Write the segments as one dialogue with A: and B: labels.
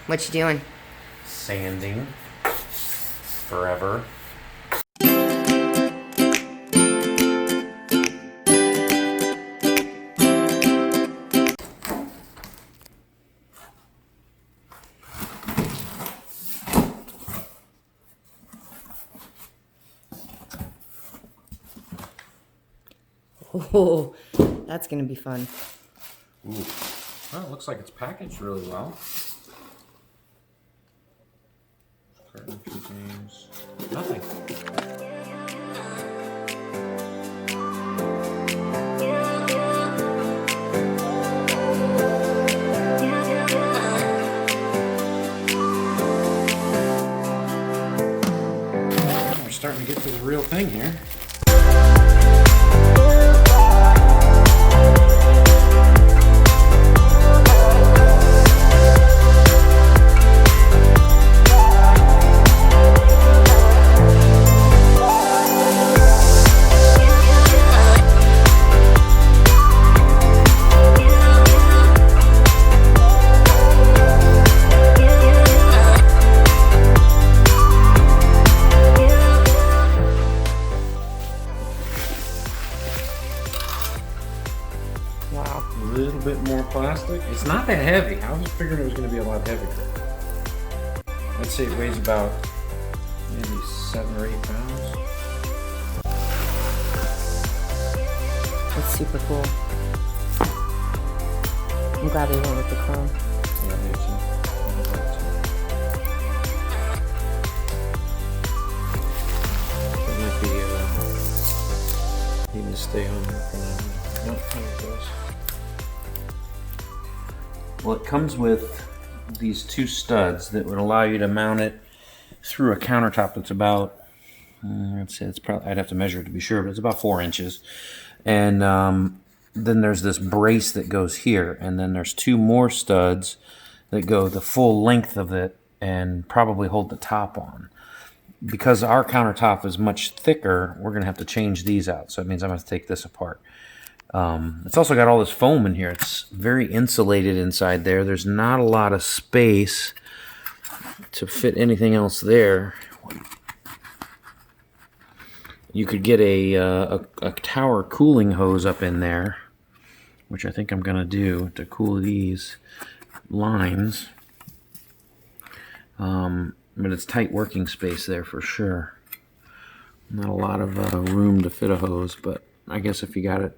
A: What you doing?
B: Sanding. Forever.
A: Oh, that's gonna be fun.
B: Ooh. Well, it looks like it's packaged really well. Carton contains nothing. We're starting to get to the real thing here.
A: Wow.
B: A little bit more plastic. It's not that heavy. I was figuring it was going to be a lot heavier. I'd say it weighs about maybe 7 or 8 pounds.
A: That's super cool. I'm glad they went with the chrome.
B: Yeah, me too. It might be need to stay on there for now. Nope, there it goes. Well, it comes with these 2 studs that would allow you to mount it through a countertop that's about, let's say it's probably, I'd have to measure it to be sure, but it's about 4 inches. And then there's this brace that goes here, and then there's 2 more studs that go the full length of it and probably hold the top on. Because our countertop is much thicker, we're going to have to change these out. So it means I'm going to take this apart. It's also got all this foam in here. It's very insulated inside there. There's not a lot of space to fit anything else there. You could get a tower cooling hose up in there, which I think I'm going to do to cool these lines. But it's tight working space there for sure. Not a lot of room to fit a hose, but I guess if you got it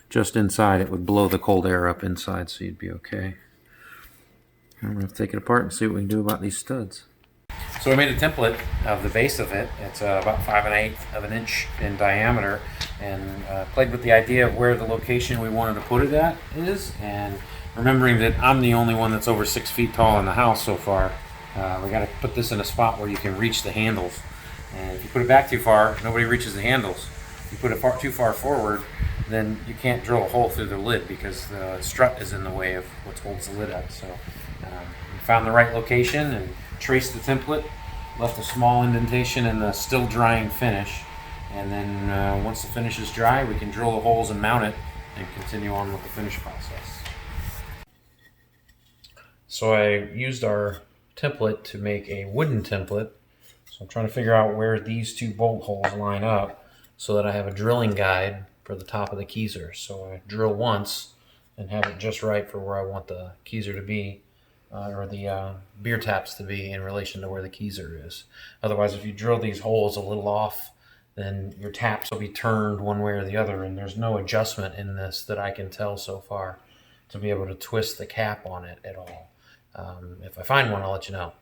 B: just inside, it would blow the cold air up inside, so you'd be okay. I'm going to take it apart and see what we can do about these studs. So I made a template of the base of it. It's about 5 1/8 of an inch in diameter, and played with the idea of where the location we wanted to put it at is, and remembering that I'm the only one that's over 6 feet tall in the house so far. We got to put this in a spot where you can reach the handles, and if you put it back too far, nobody reaches the handles. If you put it too far forward, then you can't drill a hole through the lid because the strut is in the way of what holds the lid up. So we found the right location and traced the template, left a small indentation in the still drying finish, and then once the finish is dry, we can drill the holes and mount it and continue on with the finish process. So I used our template to make a wooden template. So I'm trying to figure out where these 2 bolt holes line up so that I have a drilling guide for the top of the keezer. So I drill once and have it just right for where I want the keezer to be, or the beer taps to be in relation to where the keezer is. Otherwise, if you drill these holes a little off, then your taps will be turned one way or the other, and there's no adjustment in this that I can tell so far to be able to twist the cap on it at all. If I find one, I'll let you know.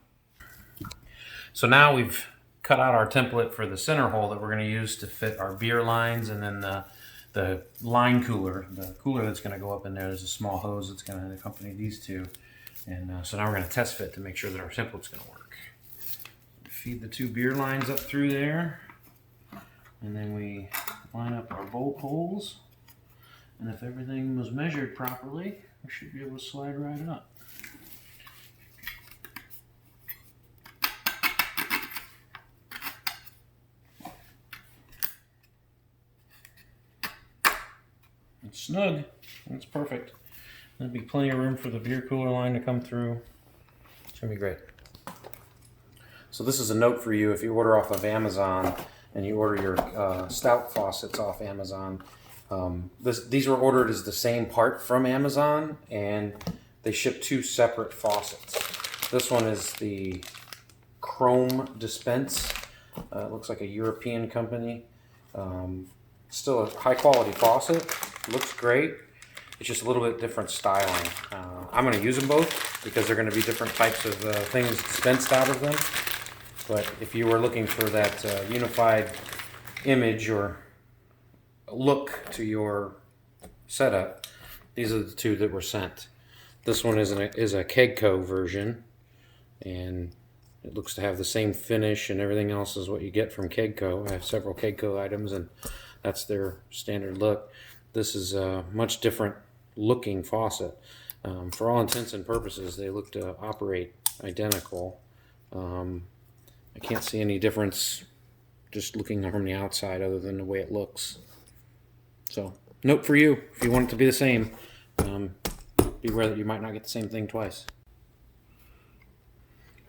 B: So now we've cut out our template for the center hole that we're going to use to fit our beer lines, and then the line cooler, the cooler that's going to go up in there. There's a small hose that's going to accompany these 2. And so now we're going to test fit to make sure that our template's going to work. Feed the 2 beer lines up through there, and then we line up our bolt holes. And if everything was measured properly, we should be able to slide right up. It's snug. That's perfect. There'll be plenty of room for the beer cooler line to come through. It's gonna be great. So this is a note for you if you order off of Amazon and you order your Stout faucets off Amazon. These were ordered as the same part from Amazon, and they ship 2 separate faucets. This one is the Chrome Dispense. It looks like a European company. Still a high quality faucet. Looks great. It's just a little bit different styling. I'm going to use them both because they're going to be different types of things dispensed out of them. But if you were looking for that unified image or look to your setup, these are the 2 that were sent. This one is a KegCo version, and it looks to have the same finish and everything else as what you get from KegCo. I have several KegCo items, and that's their standard look. This is a much different looking faucet. For all intents and purposes, they look to operate identical. I can't see any difference just looking from the outside other than the way it looks. So, note for you, if you want it to be the same, beware that you might not get the same thing twice.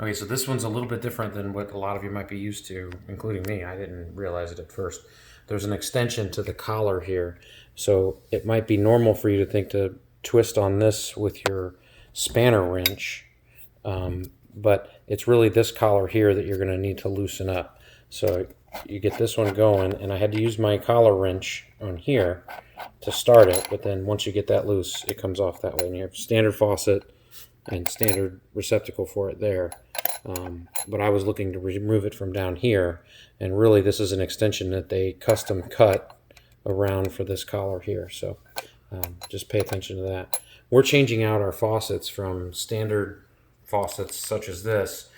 B: Okay, so this one's a little bit different than what a lot of you might be used to, including me. I didn't realize it at first. There's an extension to the collar here, so it might be normal for you to think to twist on this with your spanner wrench, but it's really this collar here that you're going to need to loosen up. So you get this one going, and I had to use my collar wrench on here to start it, but then once you get that loose, it comes off that way. And you have standard faucet and standard receptacle for it there. But I was looking to remove it from down here, and really this is an extension that they custom cut around for this collar here. So just pay attention to that. We're changing out our faucets from standard faucets such as this,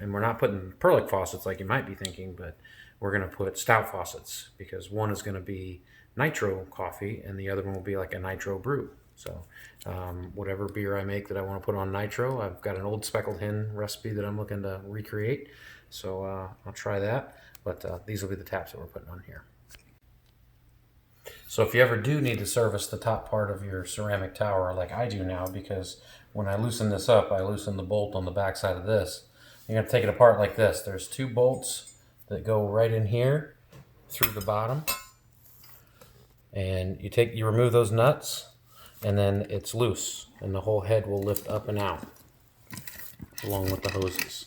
B: and we're not putting Perlick faucets like you might be thinking, but we're going to put Stout faucets, because one is going to be Nitro coffee and the other one will be like a Nitro brew. So whatever beer I make that I want to put on Nitro, I've got an old speckled hen recipe that I'm looking to recreate. So I'll try that, but these will be the taps that we're putting on here. So if you ever do need to service the top part of your ceramic tower like I do now, because when I loosen this up, I loosen the bolt on the back side of this. You're going to take it apart like this. There's 2 bolts that go right in here through the bottom. And you remove those nuts, and then it's loose, and the whole head will lift up and out along with the hoses.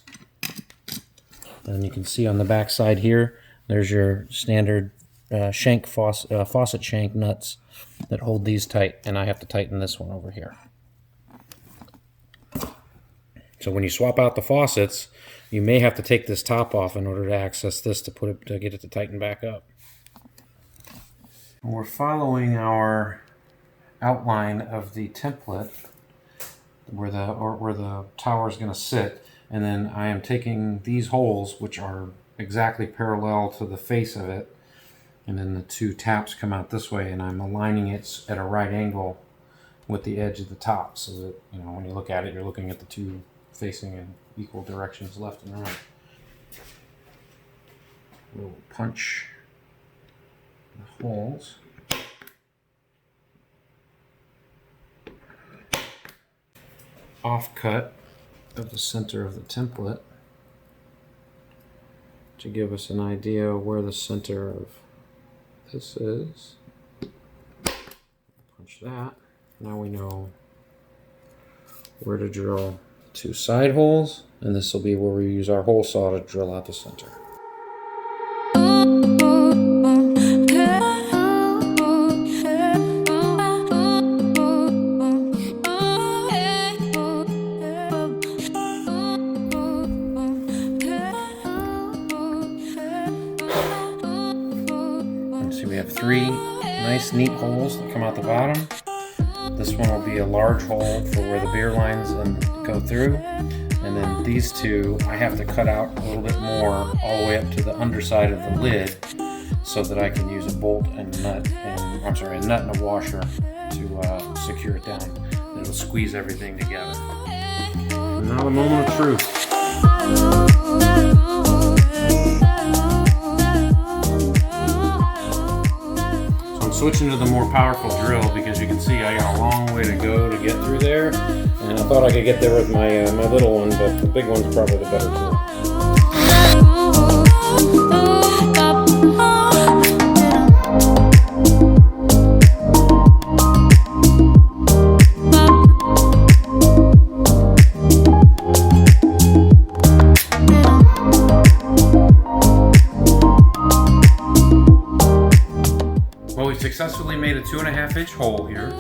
B: And you can see on the back side here, there's your standard faucet shank nuts that hold these tight, and I have to tighten this one over here. So when you swap out the faucets, you may have to take this top off in order to access this to get it to tighten back up. We're following our outline of the template where the tower is going to sit, and then I am taking these holes, which are exactly parallel to the face of it, and then the 2 taps come out this way, and I'm aligning it at a right angle with the edge of the top, so that when you look at it, you're looking at the 2 facing in equal directions, left and right. We'll punch the holes. Offcut of the center of the template to give us an idea where the center of this is. Punch that. Now we know where to drill 2 side holes, and this will be where we use our hole saw to drill out the center. So we have 3 nice neat holes that come out the bottom. This one will be a large hole for where the beer lines go through, and then these 2 I have to cut out a little bit more all the way up to the underside of the lid, so that I can use a bolt and a nut and a washer to secure it down. It'll squeeze everything together. And now the moment of truth. Switching to the more powerful drill, because you can see I got a long way to go to get through there, and And I thought I could get there with my my little one, but the big one's probably the better tool. Well, we successfully made a 2.5 inch hole here.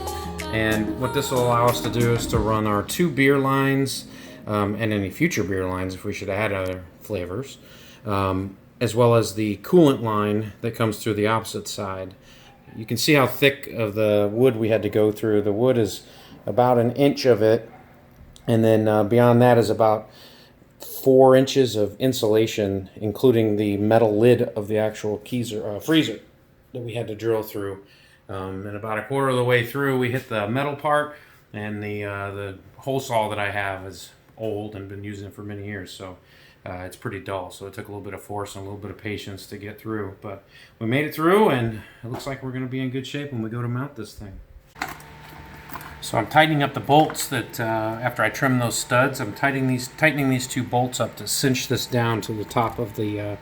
B: And what this will allow us to do is to run our 2 beer lines and any future beer lines if we should add other flavors, as well as the coolant line that comes through the opposite side. You can see how thick of the wood we had to go through. The wood is about 1 inch of it, and then beyond that is about 4 inches of insulation, including the metal lid of the actual Kizer, freezer that we had to drill through. And about 1/4 of the way through, we hit the metal part, and the hole saw that I have is old and been using it for many years, so it's pretty dull. So it took a little bit of force and a little bit of patience to get through, but we made it through, and it looks like we're going to be in good shape when we go to mount this thing. So I'm tightening up the bolts that after I trim those studs, I'm tightening these 2 bolts up to cinch this down to the top of the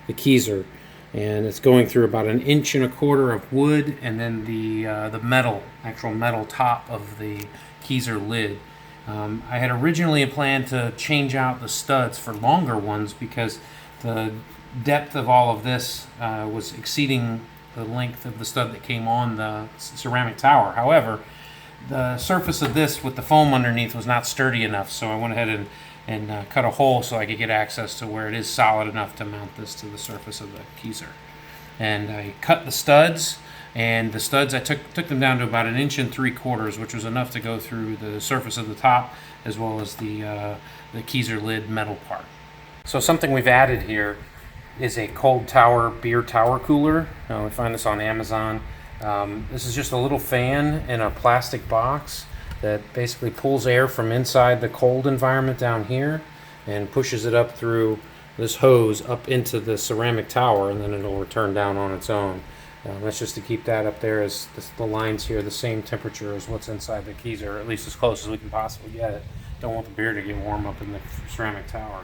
B: Kizer. And it's going through about 1.25 inches of wood, and then the actual metal top of the Kizer lid. I had originally planned to change out the studs for longer ones because the depth of all of this was exceeding the length of the stud that came on the ceramic tower. However, the surface of this with the foam underneath was not sturdy enough, so I went ahead and cut a hole so I could get access to where it is solid enough to mount this to the surface of the Kizer. And I cut the studs, and the studs I took them down to about 1.75 inches, which was enough to go through the surface of the top as well as the Kizer lid metal part. So something we've added here is a cold tower beer tower cooler. We find this on Amazon. This is just a little fan in a plastic box that basically pulls air from inside the cold environment down here and pushes it up through this hose up into the ceramic tower, and then it'll return down on its own. That's just to keep that up there as the lines here the same temperature as what's inside the Kizer, or at least as close as we can possibly get it. Don't want the beer to get warm up in the ceramic tower.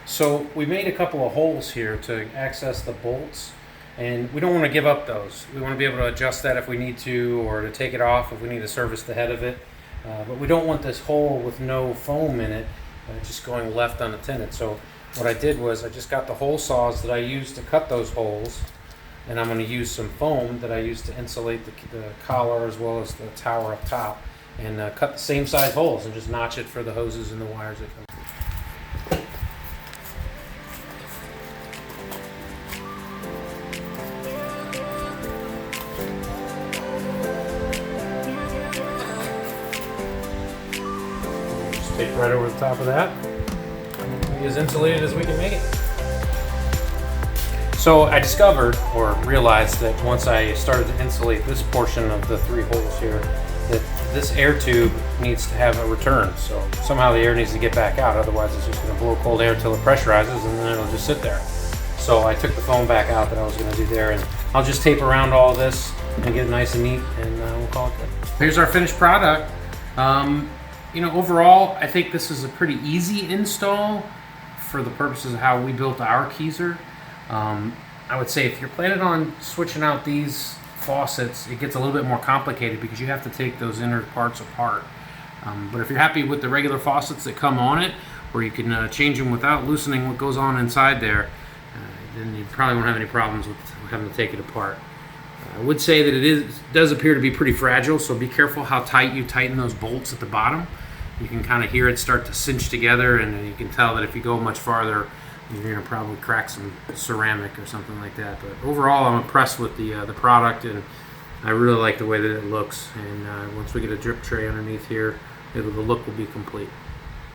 B: So we made a couple of holes here to access the bolts, and we don't want to give up those. We want to be able to adjust that if we need to, or to take it off if we need to service the head of it. But we don't want this hole with no foam in it just going left unattended. So what I did was I just got the hole saws that I used to cut those holes, and I'm going to use some foam that I used to insulate the collar as well as the tower up top, and cut the same size holes and just notch it for the hoses and the wires that come through. Tape right over the top of that. Be as insulated as we can make it. So I discovered, or realized, that once I started to insulate this portion of the 3 holes here, that this air tube needs to have a return. So somehow the air needs to get back out, otherwise it's just going to blow cold air until it pressurizes, and then it'll just sit there. So I took the foam back out that I was going to do there, and I'll just tape around all this and get it nice and neat, and we'll call it good. Here's our finished product. You know, overall, I think this is a pretty easy install for the purposes of how we built our Kizer. I would say if you're planning on switching out these faucets, it gets a little bit more complicated because you have to take those inner parts apart. But if you're happy with the regular faucets that come on it, where you can change them without loosening what goes on inside there, then you probably won't have any problems with having to take it apart. I would say that it does appear to be pretty fragile, so be careful how tight you tighten those bolts at the bottom. You can kind of hear it start to cinch together, and you can tell that if you go much farther, you're going to probably crack some ceramic or something like that. But overall, I'm impressed with the product, and I really like the way that it looks. And once we get a drip tray underneath here, the look will be complete.